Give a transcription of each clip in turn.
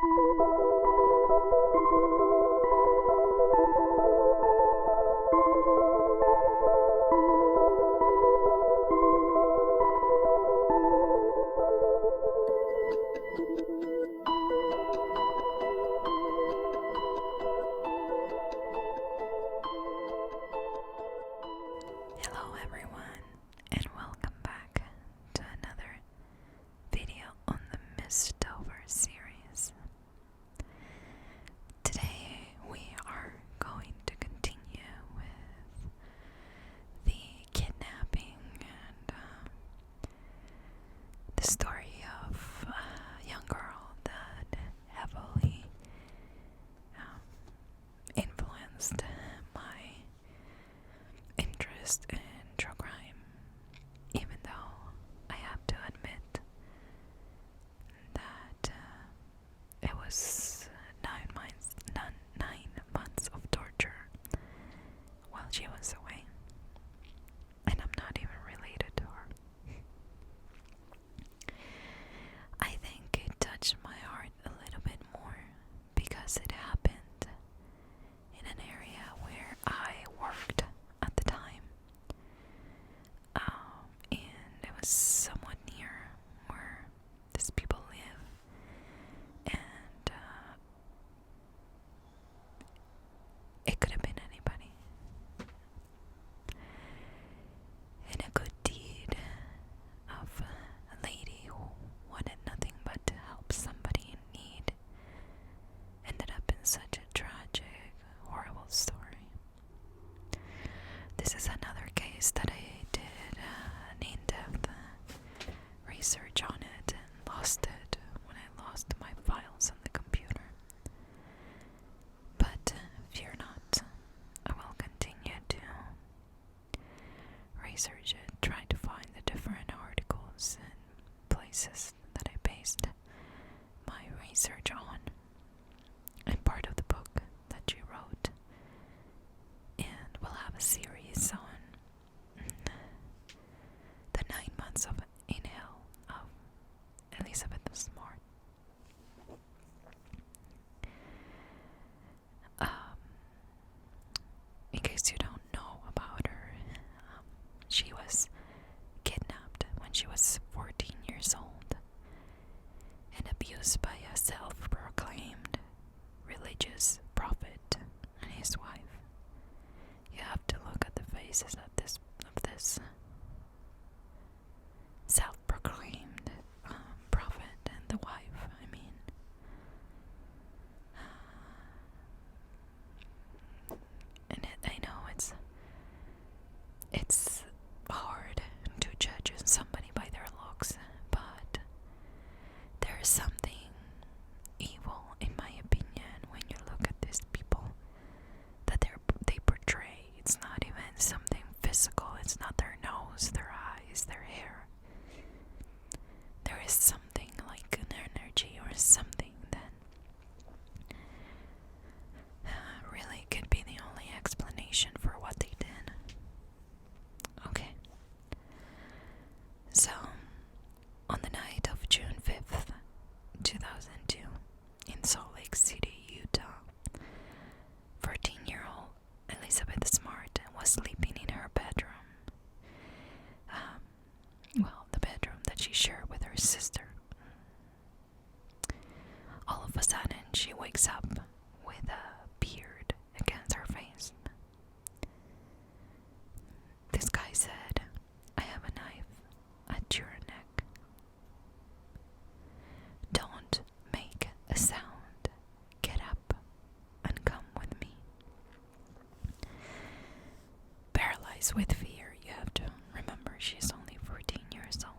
Hello everyone, and welcome back to another video on the Mystober series. Today we are going to continue with the kidnapping and the story of a young girl that heavily influenced my interest in true crime, even though I have to admit that it was 9 months of torture while she was away, and I'm not even related to her. I think it touched my heart a little bit more because it happened in an area where I worked at the time, and it was somewhat near where these people live, and it could have been anybody. And a good deed of a lady who wanted nothing but to help somebody in need ended up in such a tragic, horrible story. This is another case that I did an in-depth research on it and lost it when I lost my files on the computer. But fear not, I will continue to research it, try to find the different articles and places that I based my research on, and part of the book that you wrote. And we'll have a series on the 9 months of in hell of Elizabeth Smart. In case you don't know about her, she was kidnapped when she was 14 years old and abused by a self-proclaimed religious prophet and his wife. You have to look at the faces of this self-proclaimed prophet and the wife. I mean, and I know it's hard to judge somebody by their looks, but there is something evil, in my opinion, when you look at these people that they portray. It's not even something physical. It's not their nose, their eyes, their hair. There is something like an energy or something that really could be the only explanation for what they did. Okay. So, on the night of June 5th, 2002, in Salt Lake City, Utah, 14-year-old Elizabeth Smart was sleeping in her bedroom. The bedroom that she shared with her sister. All of a sudden, she wakes up with a beard against her face. This guy said, "I have a knife at your neck. Don't make a sound. Get up and come with me." Paralyzed with fear, you have to remember she's only 14 years old.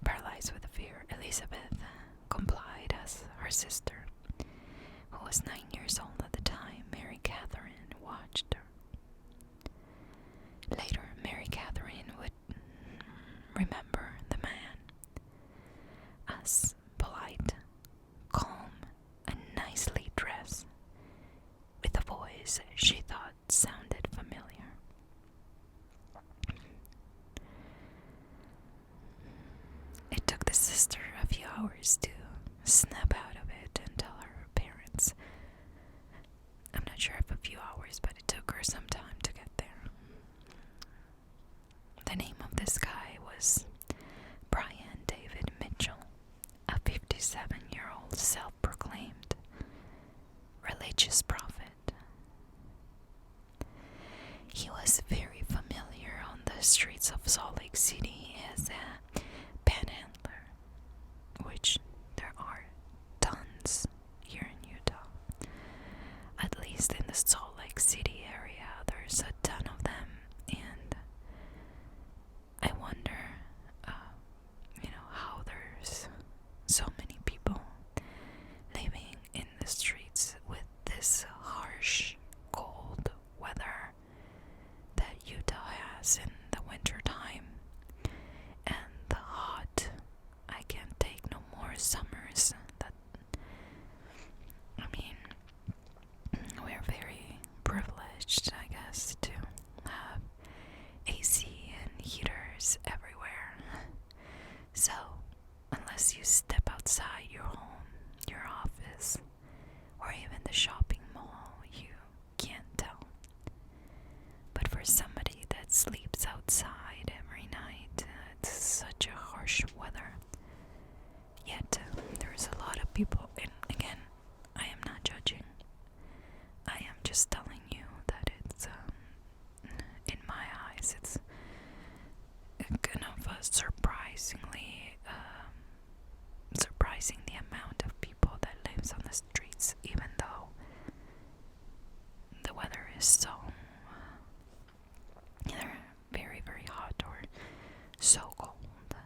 Paralyzed with fear, Elizabeth complied as her sister, who was 9 years old at the time, Mary Catherine, watched her. Later, Mary Catherine would remember the man as polite, calm, and nicely dressed, with a voice she thought sounded familiar. It took the sister a few hours to snap out of it and tell her parents. I'm not sure if a few hours, but it took her some time to get there. The name of this guy was Brian David Mitchell, a 57-year-old self-proclaimed religious prophet. He was very familiar on the streets of Salt Lake City as a panhandler, which there are tons here in Utah. At least in the Salt Lake City area, there's a ton of them, and I wonder, how there's so many people living in the streets with this harsh, cold weather that Utah has in the winter time, and the hot. I can't take no more summers. We're very privileged, I guess, to have AC and heaters everywhere. So, unless you step outside your home, your office, or even the shopping mall, you can't tell. But for somebody that sleeps outside every night, it's such a harsh weather. Yet, there's a lot of people, and again, I am not judging. I am just telling you that it's, in my eyes, it's kind of surprising the amount of people that lives on the streets, even though the weather is so either very, very hot or so cold.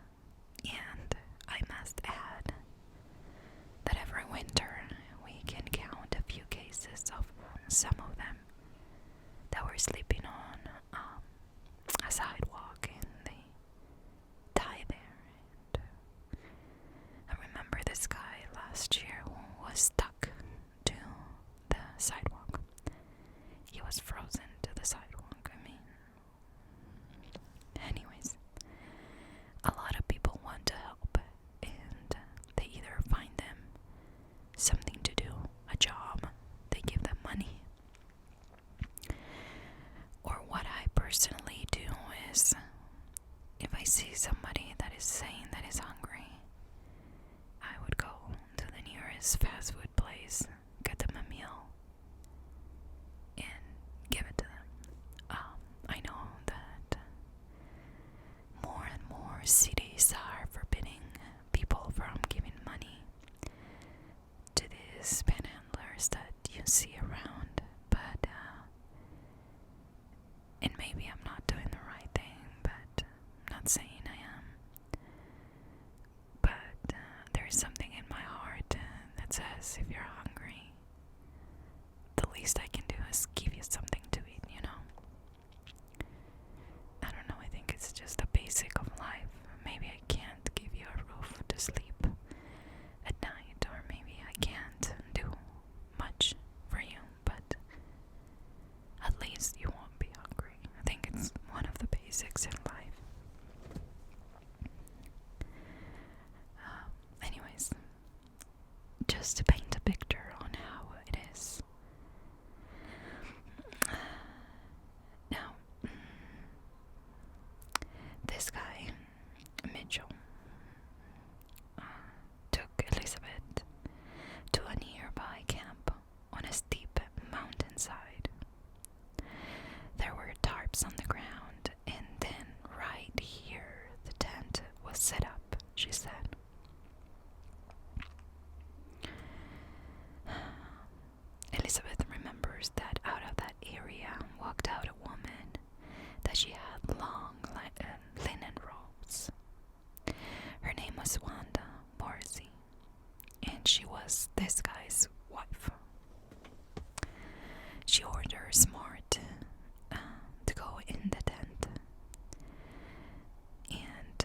And I must add that every winter we can count a few cases of some of them that were sleeping on a sidewalk, and they die there. And I remember this guy last year who was stuck to the sidewalk. He was frozen to the sidewalk. Anyways, a lot of people want to help, and they either find them something to do, a job, they give them money. Or what I personally do is, if I see somebody that is saying that is hungry, I would go to the nearest fast food place, get them a meal, and give it to them. I know that more and more cities are forbidding people from giving money to these panhandlers that you see around, but and maybe I'm not doing the right thing, but I'm not saying I am. But there's something in my heart that says if you're hungry, the least I can do is give you something to eat, I don't know, I think it's just a basic of life. Maybe I can't give you a roof to sleep at night, or maybe I can't do much for you, but at least you won't be hungry. I think it's one of the basics in life. Anyways, just to paint a picture on how it is. Now, this guy, Mitchell, took Elizabeth to a nearby camp on a steep mountainside. There were tarps on the ground, and then right here the tent was set up, she said. Elizabeth remembers that out of that area walked out a woman, that she had long linen robes. Her name was Wanda Morrissey, and she was this guy's wife. She ordered Smart to go in the tent, and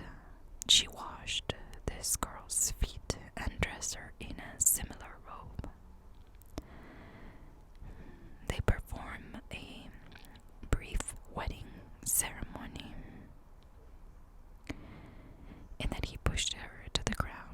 she washed this girl's feet and dressed her in a similar robe. They perform a brief wedding ceremony, and then he pushed her to the ground.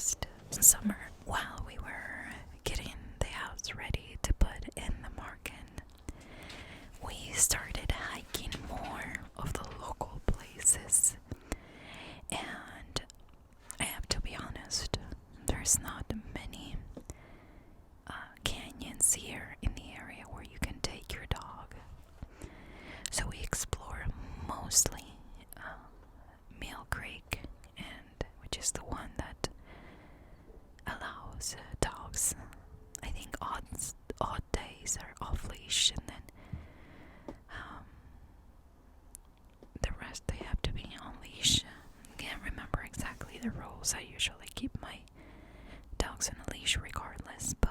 last summer, while we were getting the house ready to put in the market, we started hiking more of the local places. And I have to be honest, there's not many canyons here in the area where you can take your dog. So we explore mostly Mill Creek, and which is the one that allows dogs. I think odd days are off leash, and then the rest they have to be on leash. Can't remember exactly the rules. I usually keep my dogs on a leash regardless, but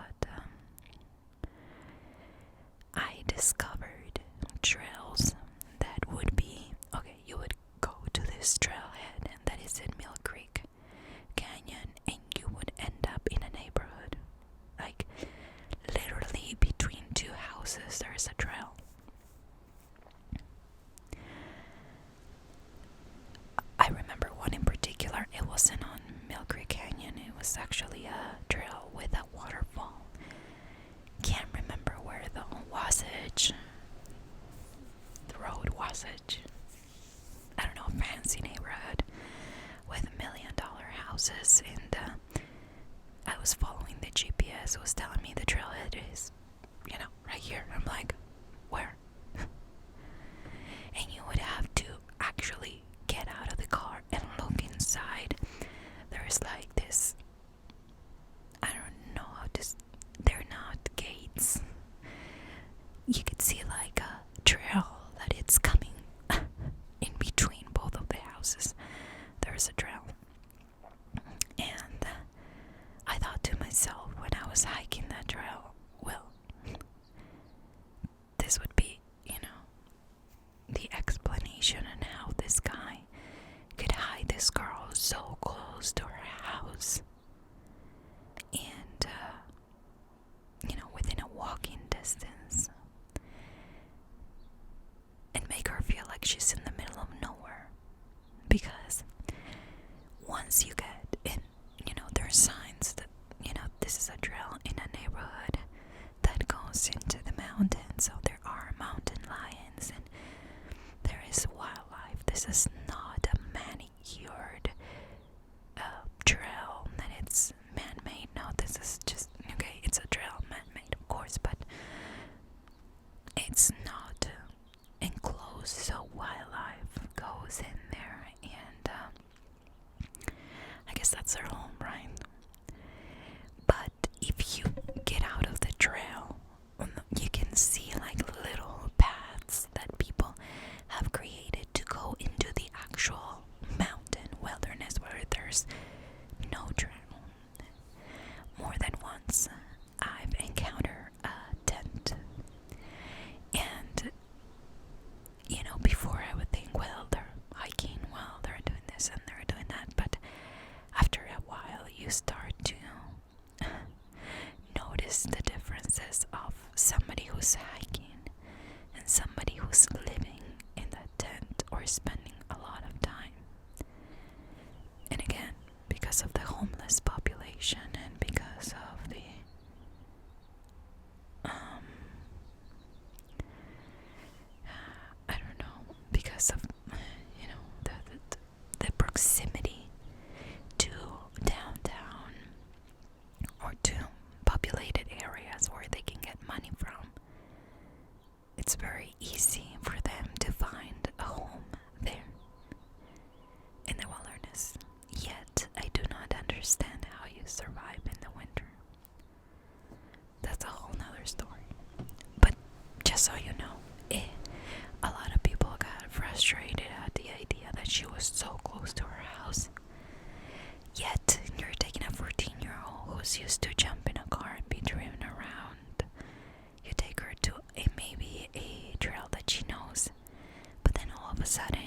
I discovered trails that would be okay. You would go to this trailhead, and that is in Mill Creek Canyon, and you would end up in a neighborhood. Like, literally between two houses, there's a trail. I remember one in particular. It wasn't on Mill Creek Canyon. It was actually a trail with a waterfall. Can't remember where the Wasatch. The road Wasatch. I don't know, fancy neighborhood with $1 million houses, and I was following the GPS. It was telling me the trailhead is, right here. I'm like, where? And you would have to actually get out of the car and look inside. There's like this, I don't know how to, they're not gates. You could see like a trail that it's coming in between both of the houses. There's a trail. And I thought to myself when I was hiking that trail, well, this would be, the explanation on how this guy could hide this girl so close to her house. And, within a walking distance. And make her feel like she's in the middle of nowhere. Because once you get in, there's signs that, this is a trail in a neighborhood that goes into the mountains. So there are mountain lions and there is wildlife. This is not a manicured trail that it's man-made. No, this is just, okay, it's a trail, man-made, of course, but it's not enclosed, so wildlife goes in there, and I guess that's their home, right? But if you get out of the trail, you can see like little paths that people have created to go into the actual mountain wilderness where there's no trail. More than once, I've encountered a tent, and before I would think, well, they're hiking, well, they're doing this and they're doing that, but after a while you start to notice the differences of somebody who's hiking and somebody who's living in that tent or spending a lot of time. And again, because of the homeless population and because of the I don't know, because of the proximity to downtown or to populated areas where they can get money from, it's very easy for them to find a home there in the wilderness. Yet I do not understand how you survive in the winter. That's a whole nother story. But just so you know, a lot of people got frustrated at the idea that she was so close to her house. Yet you're taking a 14-year-old who's used to jump in a car and be driven around. You take her to maybe a trail that she knows, but then all of a sudden,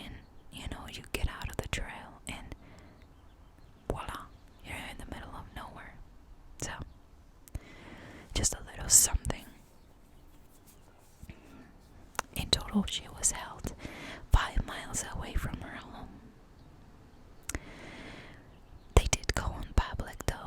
you get out of the trail and voila, you're in the middle of nowhere. So, just a little something. In total, she was held 5 miles away from her home. They did go on public though.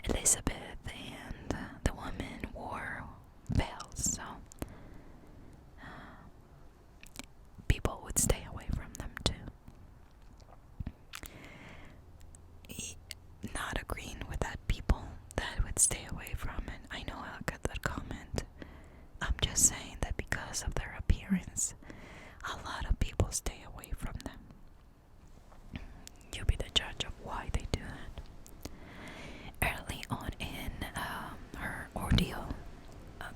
Elizabeth and the woman wore veils, so people would stay away from them too. Not agreeing with that, people that would stay away from it. I know I'll get that comment. I'm just saying that because of their appearance, a lot of people stay away from them. You be the judge of why they do that. Early on in her ordeal,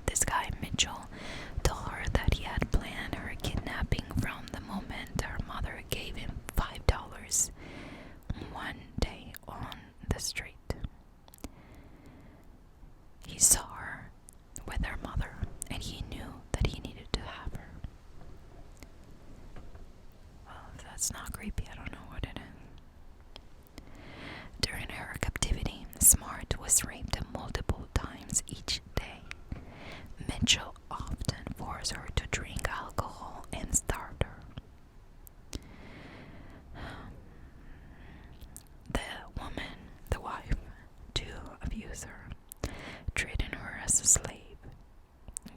this guy Mitchell told her that he had planned her kidnapping from the moment her mother gave him $5 one day on the street. He saw her with her mother, and he knew that he needed to have her. Well, if that's not creepy, I don't know what it is. During her captivity, Smart was raped multiple times each day. Mitchell often forced her to drink alcohol and starved her. The woman, the wife, to abuse her, treating her as a slave.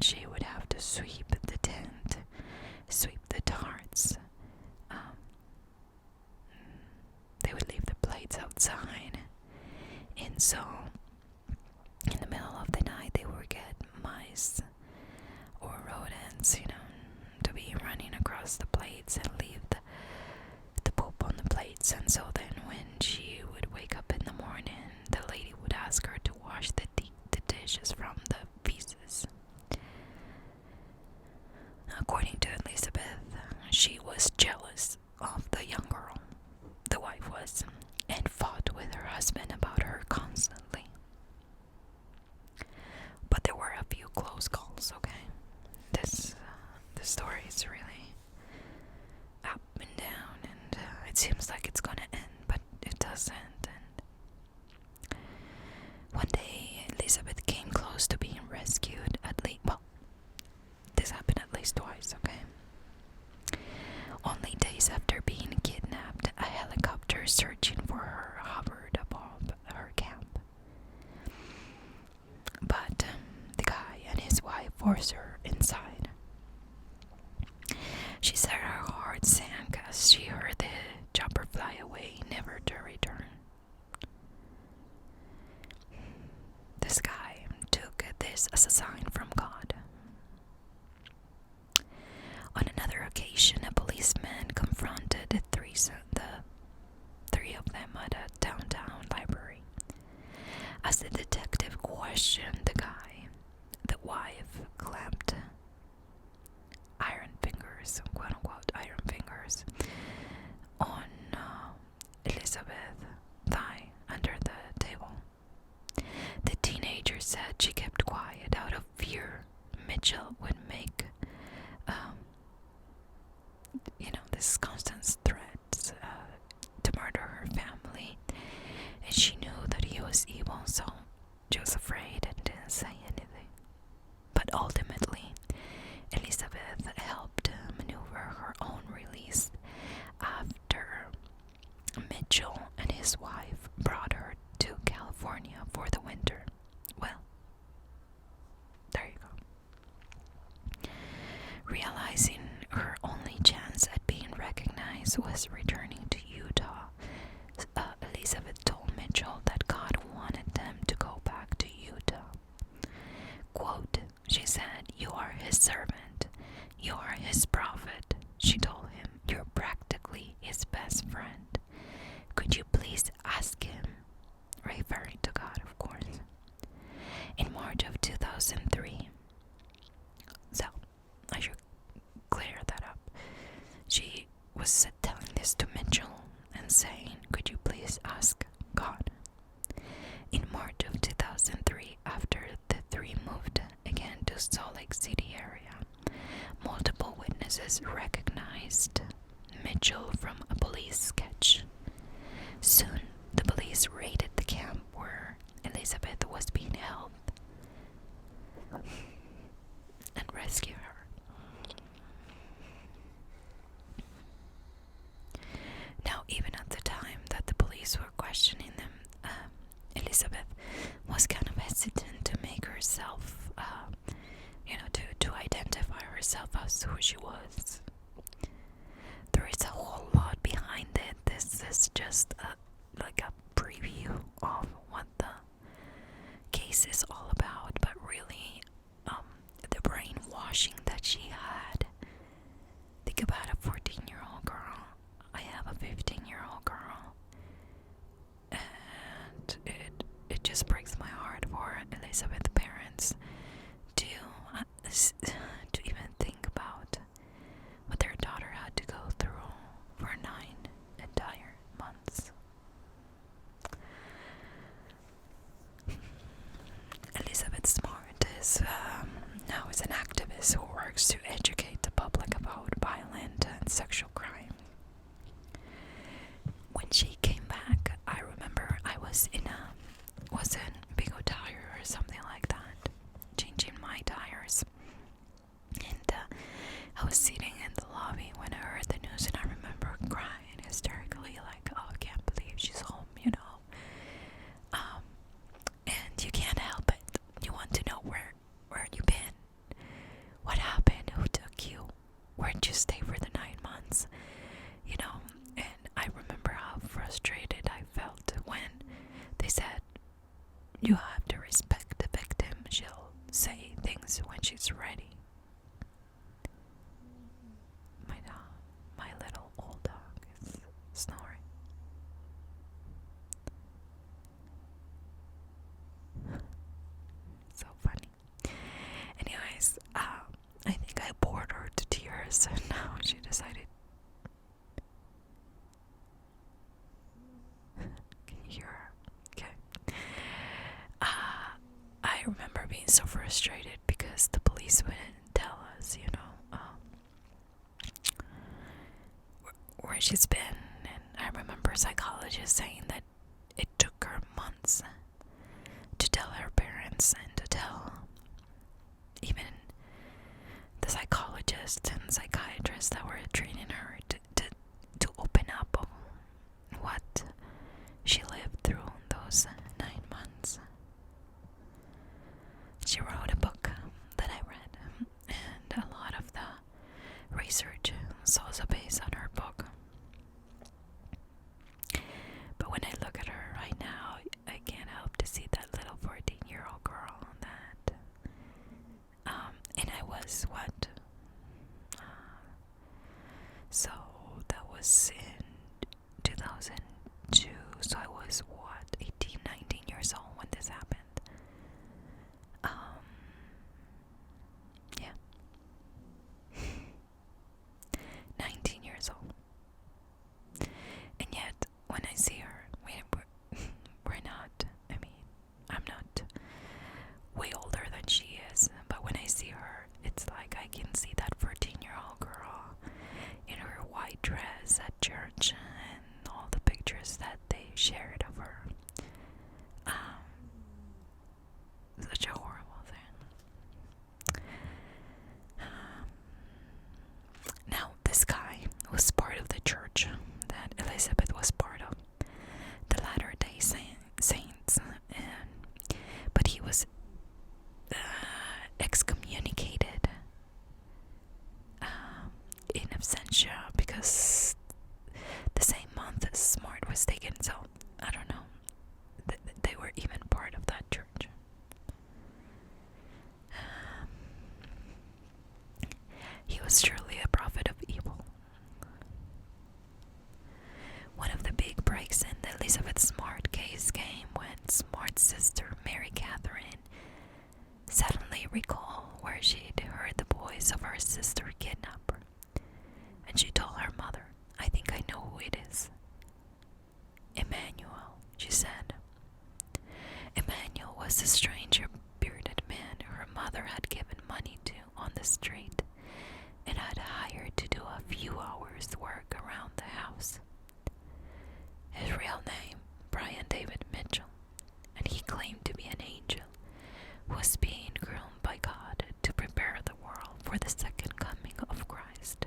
She would have to sweep the tent, sweep the tarts. They would leave the plates outside, and so in the middle of the night they would get mice or rodents, to be running across the plates and leave the poop on the plates. And so then when she would wake up in the morning, the lady would ask her to wash the dishes from the feces. According to Elizabeth, she was jealous of the young girl, the wife was, and fought with her husband about her constantly. But there were a few close calls, okay? The story is really up and down, and it seems like it's gonna end, but it doesn't. And one day, Elizabeth came close to being rescued. This happened at least twice, okay? Only days after being kidnapped, a helicopter searching for her hovered above her camp. But the guy and his wife forced her inside. She said her heart sank as she heard the chopper fly away, never to return. This guy took this as a sign from God. On another occasion, a policeman confronted the three of them at a downtown library. As the detective questioned the guy, the wife clamped iron fingers, quote-unquote iron fingers, on Elizabeth's thigh under the table. The teenager said she kept quiet out of fear Mitchell would make this constant threats to murder her family, and she knew that he was evil, so she was afraid and didn't say anything. But ultimately, Elizabeth helped maneuver her own release after Mitchell and his wife brought her to California for the winter. Well, there you go. Realizing her only chance at being recognized was returning to Utah, Elizabeth told Mitchell that God wanted them to go back to Utah. Quote, she said, "You are his servant. You are his prophet." She told him, "You're practically his best friend. Could you please ask him?" Referring to God, of course. In March of 2003, so I should clear that up. She was telling this to Mitchell and saying, "Could you please ask God?" In March of 2003, after the three moved again to Salt Lake City area, multiple witnesses recognized Mitchell from a police sketch. Soon, the police raided the camp where Elizabeth was being held and rescued her. Now, even at the time that the police were questioning them, Elizabeth was kind of hesitant to make herself, to identify herself as who she was. There is a whole lot behind it. This is just like a preview of what the case is all about, but really, the brainwashing that she had. Think about a 14-year-old girl. I have a 15-year-old girl, and it just breaks my heart for Elizabeth's parents to even think about what their daughter had to go through for 9 entire months. Elizabeth Smart is now is an activist who works to educate the public about violent and sexual crime. When she came back, I remember I was in Bigo Tire or something like that, changing my tires, and I was sitting in the lobby when I heard the news, and I remember crying hysterically, like, oh, I can't believe she's home, and you can't help it. You want to know where you've been, what happened, who took you, where'd you stay for the 9 months, and I remember how frustrated I felt when they said, you have to respect the victim, she'll say things when she's ready. My little old dog is snoring. So funny. Anyways, I think I bored her to tears, and now she decided. Can you hear her? Okay. I remember being so frustrated because the police wouldn't tell us, where she's been, and I remember psychologists saying that it took her months to tell her parents and to tell even the psychologists and psychiatrists that were training her to open up on what she lived through those 9 months. She wrote a book that I read, and a lot of the research is also based on her book. But when I look at her right now, I can't help to see that little 14-year-old girl that, and I was what? So that was in 2002, so I was what, 18, 19 years old when this happened. Yeah. 19 years old. And yet, when I see her, we're not, I'm not way older than she is, but when I see her, it's like I can see that 14-year-old girl in her white dress at church and all the pictures that they shared of her. Such a horrible thing. Now, this guy was part of the church that Elizabeth was part of, the Latter-day Saints, but he was excommunicated in absentia because the same month as Smart was taken, so I don't know. They were even part of that church. He was surely a prophet of evil. One of the big breaks in the Elizabeth Smart case came when Smart's sister, Mary Catherine, suddenly recalled where she'd heard the voice of her sister kidnapper, and she told her mother, I think I know who it is. Emmanuel, she said. Emmanuel was the stranger bearded man her mother had given money to on the street and had hired to do a few hours' work around the house. His real name, Brian David Mitchell, and he claimed to be an angel who was being groomed by God to prepare the world for the second coming of Christ.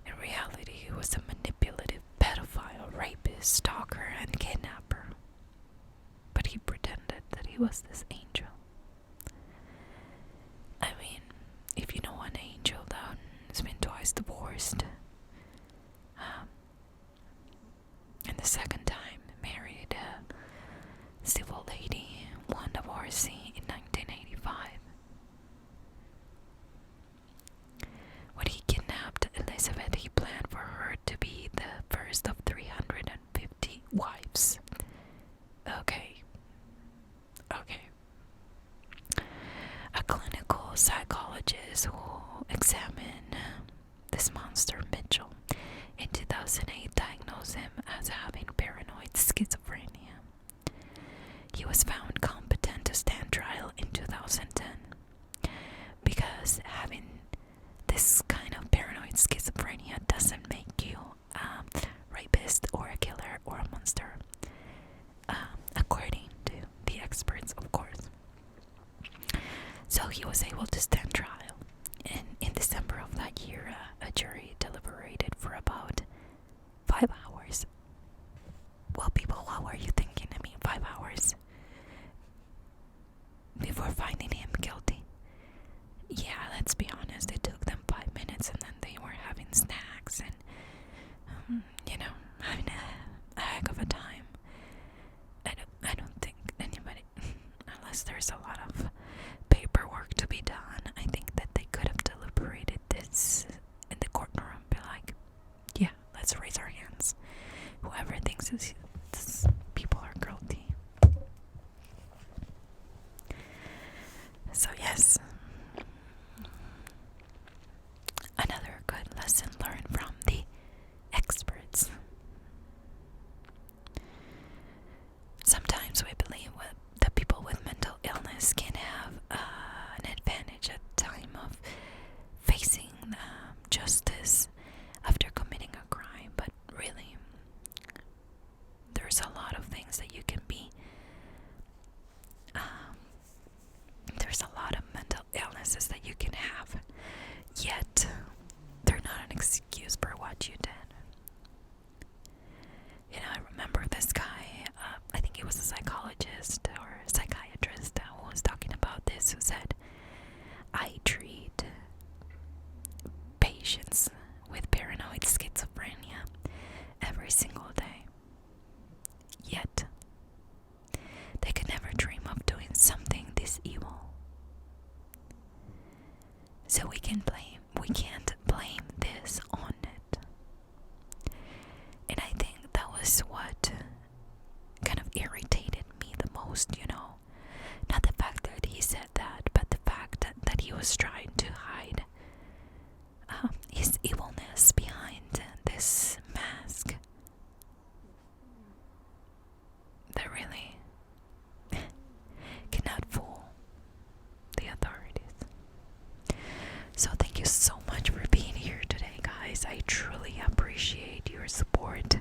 In reality, he was a manipulative pedophile, rapist, stalker, and kidnapper. But he pretended he was this angel. I mean, if you know an angel that has been twice divorced, and the second time married a civil lady, one divorcee in 1985. When he kidnapped Elizabeth, he planned for her to be the first of 350 wives. Okay. A clinical psychologist who examined this monster Mitchell in 2008 diagnosed him as having paranoid schizophrenia. He was found competent to stand trial in 2010 because having this kind of paranoid schizophrenia doesn't make you a rapist or a killer or a monster, according to the experts, of course. So he was able to stand trial, and in December of that year, a jury deliberated for about 5 hours. Well, people, what were you thinking? I mean, 5 hours before finding him guilty. Yeah, let's be honest, it took them 5 minutes, and then they were having snacks and, having a heck of a time. I don't think anybody, unless there's a lot of paperwork to be done, I think that they could have deliberated this in the courtroom, be like, yeah, let's raise our hands. Whoever thinks this people are guilty. So yes, another good lesson learned from the experts. Sometimes we believe that people with mental illness can have an advantage at the time of facing justice after committing a crime, but really, there's a lot of things that you can be. There's a lot of mental illnesses that you can have, yet they're not an excuse for what you did. I remember this guy, I think he was a psychologist or a psychiatrist who was talking about this, who said, I treat patients with paranoid schizophrenia every single day. Yet, they could never dream of doing something this evil. So we can't blame this on it. And I think that was what kind of irritated me the most, Not the fact that he said that, but the fact that he was trying to hide his evilness behind this mask that really cannot fool the authorities. So thank you so much for being here today, guys. I truly appreciate your support.